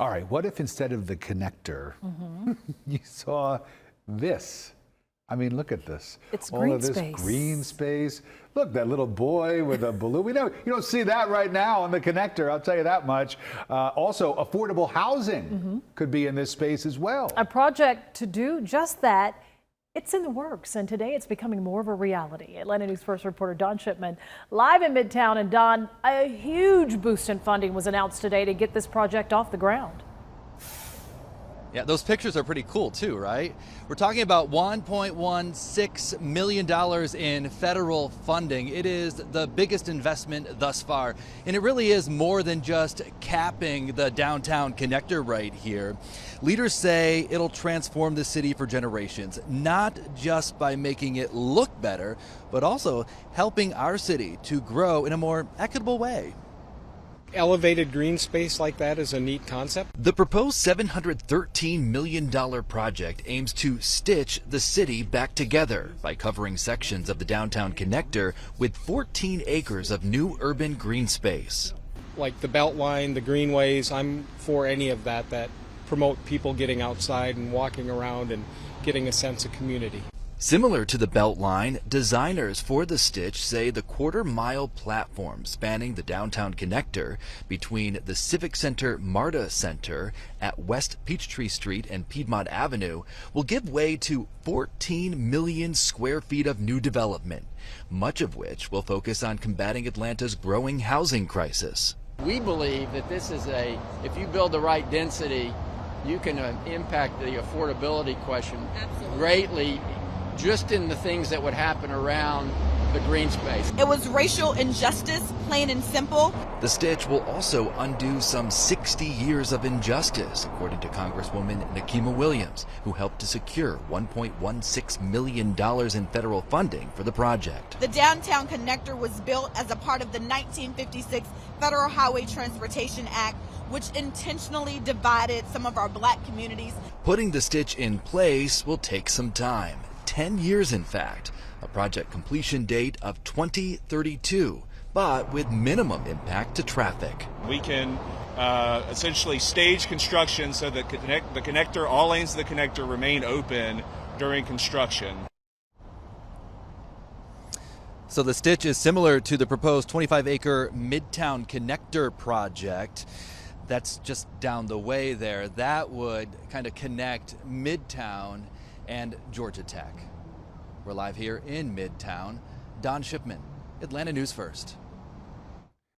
All right, what if instead of the connector, you saw this? I mean, look at this. It's all green of this space. green space. Look, that little boy with a balloon. You don't see that right now on the connector, I'll tell you that much. Also, affordable housing could be in this space as well. A project to do just that. It's in the works, and today it's becoming more of a reality. Atlanta News First reporter Don Shipman live in Midtown. And Don, a huge boost in funding was announced today to get this project off the ground. Yeah, those pictures are pretty cool too, right? We're talking about $1.16 million in federal funding. It is the biggest investment thus far, and it really is more than just capping the downtown connector right here. Leaders say it'll transform the city for generations, not just by making it look better, but also helping our city to grow in a more equitable way. Elevated green space like that is a neat concept. The proposed $713 million project aims to stitch the city back together by covering sections of the downtown connector with 14 acres of new urban green space. Like the Beltline, the greenways, I'm for any of that promote people getting outside and walking around and getting a sense of community. Similar to the Beltline, designers for the stitch say the quarter-mile platform spanning the downtown connector between the Civic Center MARTA Center at West Peachtree Street and Piedmont Avenue will give way to 14 million square feet of new development, much of which will focus on combating Atlanta's growing housing crisis. We believe that this is if you build the right density, you can impact the affordability question greatly, just in the things that would happen around the green space. It was racial injustice, plain and simple. The stitch will also undo some 60 years of injustice, according to Congresswoman Nikema Williams, who helped to secure $1.16 million in federal funding for the project. The downtown connector was built as a part of the 1956 Federal Highway Transportation Act, which intentionally divided some of our black communities. Putting the stitch in place will take some time. 10 years, in fact, a project completion date of 2032, but with minimum impact to traffic. We can essentially stage construction so that the connector, all lanes of the connector remain open during construction. So the stitch is similar to the proposed 25-acre Midtown Connector project. That's just down the way there. That would kind of connect Midtown and Georgia Tech. We're live here in Midtown. Don Shipman, Atlanta News First.